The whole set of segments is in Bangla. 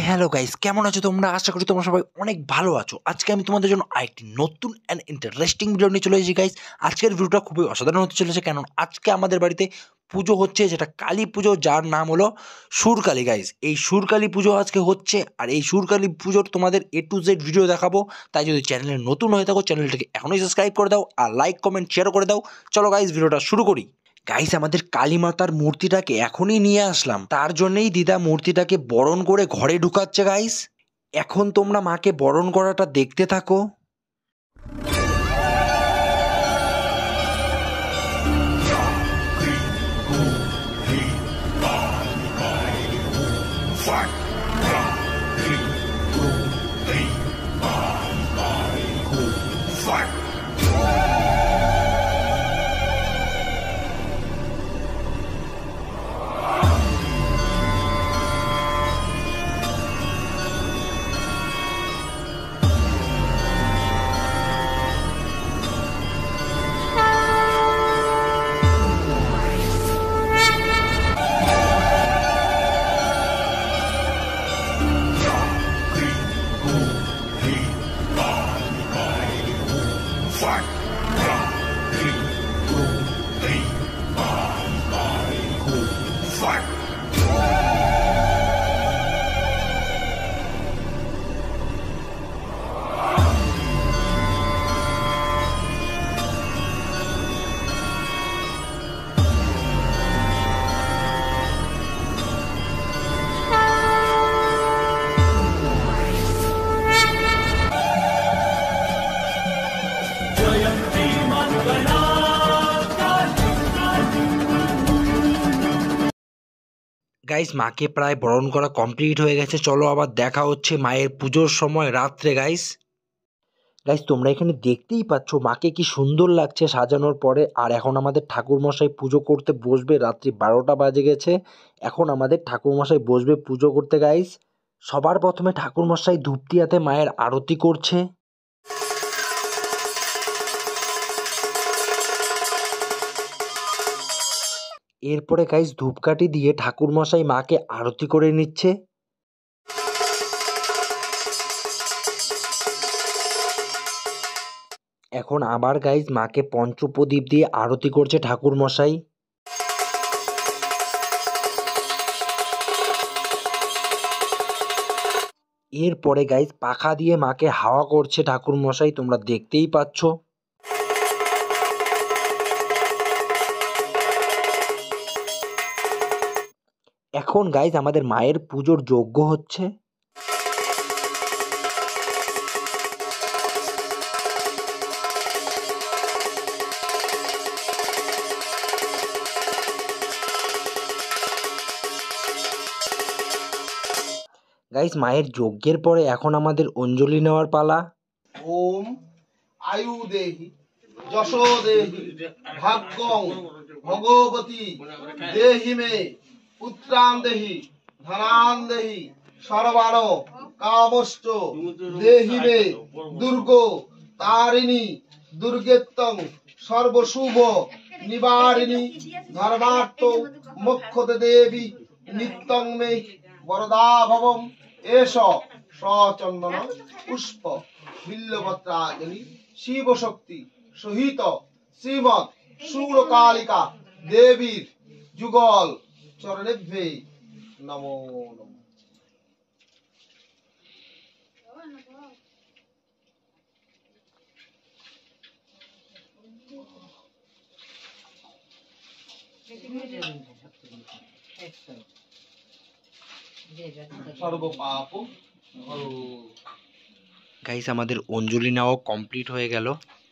হ্যালো গাইস, কেমন আছো তোমরা? আশা করি তোমরা সবাই অনেক ভালো আছো। আজকে আমি তোমাদের জন্য আরেকটি নতুন অ্যান্ড ইন্টারেস্টিং ভিডিও নিয়ে চলে এসেছি গাইস। আজকের ভিডিওটা খুবই অসাধারণ হতে চলেছে, কারণ আজকে আমাদের বাড়িতে পুজো হচ্ছে, যেটা কালী পুজো, যার নাম হলো সুরকালী গাইস। এই সুরকালী পুজো আজকে হচ্ছে, আর এই সুরকালী পুজোর তোমাদের A to Z ভিডিও দেখাবো। তাই যদি চ্যানেলে নতুন হয়ে থাকো, চ্যানেলটাকে এখনই সাবস্ক্রাইব করে দাও আর লাইক কমেন্ট শেয়ার করে দাও। চলো গাইস, ভিডিওটা শুরু করি। গাইস, আমাদের কালী মাতার মূর্তিটাকে এখনই নিয়ে আসলাম, তার জন্যই দিদা মূর্তিটাকে বরণ করে ঘরে ঢুকাচ্ছে গাইস। এখন তোমরা মাকে বরণ করাটা দেখতে থাকো। গাইস, মাকে প্রায় বরণ করা কমপ্লিট হয়ে গেছে। চলো আবার দেখা হচ্ছে মায়ের পুজোর সময় রাত্রে গাইস। গাইস, তোমরা এখানে দেখতেই পাচ্ছ মাকে কি সুন্দর লাগছে সাজানোর পরে। আর এখন আমাদের ঠাকুরমশাই পুজো করতে বসবে। রাত্রি 12টা বাজে গেছে, এখন আমাদের ঠাকুরমশাই বসবে পুজো করতে গাইস। সবার প্রথমে ঠাকুরমশাই ধূপটিয়াতে মায়ের আরতি করছে। এরপরে গাইস ধূপকাঠি দিয়ে ঠাকুরমশাই মাকে আরতি করে নিচ্ছে। এখন আবার গাইস মাকে পঞ্চপ্রদীপ দিয়ে আরতি করছে ঠাকুরমশাই। এরপরে গাইস পাখা দিয়ে মাকে হাওয়া করছে ঠাকুরমশাই, তোমরা দেখতেই পাচ্ছ। এখন গাইস আমাদের মায়ের পুজোর যজ্ঞ হচ্ছে। গাইস, মায়ের যজ্ঞের পরে এখন আমাদের অঞ্জলি নেওয়ার পালা। ওম আয়ু দেহি যশো দেহি ভাগ্যং ভগবতী দেহি মে পুত্রান দেহি ধনান দেহি সর্বাণ কামষ্ট দেহি মে দুর্গো তারিণী দুর্গেত্তং সর্বশুভ নিবারিণী ধর্মার্থ মোক্ষদে দেবী নিত্যং মে বরদা ভবম এষ সচন্দন পুষ্প বিল্লপত্রাজনি শিব শক্তি সহিত শ্রীমৎ সুরকালিকা দেবীর যুগল চরণেভ্যে নমো নমঃ। সর্বপাপ গাইস, আমাদের অঞ্জলি নেওয়া কমপ্লিট হয়ে গেল।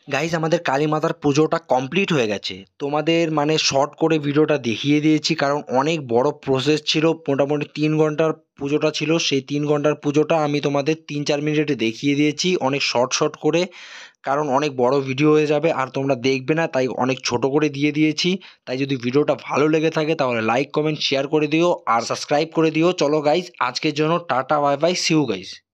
গাইস, আমাদের কালী মাতার পুজোটা কমপ্লিট হয়ে গেছে। তোমাদের শর্ট করে ভিডিওটা দেখিয়ে দিয়েছি, কারণ অনেক বড় প্রসেস ছিল। মোটামুটি 3 ঘন্টার পুজোটা ছিল। সেই 3 ঘন্টার পুজোটা আমি তোমাদের 3-4 মিনিটে দেখিয়ে দিয়েছি, অনেক শর্ট করে, কারণ অনেক বড় ভিডিও হয়ে যাবে আর তোমরা দেখবে না, তাই অনেক ছোট করে দিয়ে দিয়েছি। তাই যদি ভিডিওটা ভালো লেগে থাকে তাহলে লাইক কমেন্ট শেয়ার করে দিও আর সাবস্ক্রাইব করে দিও। চলো গাইস, আজকের জন্য tata, bye bye, see you guys.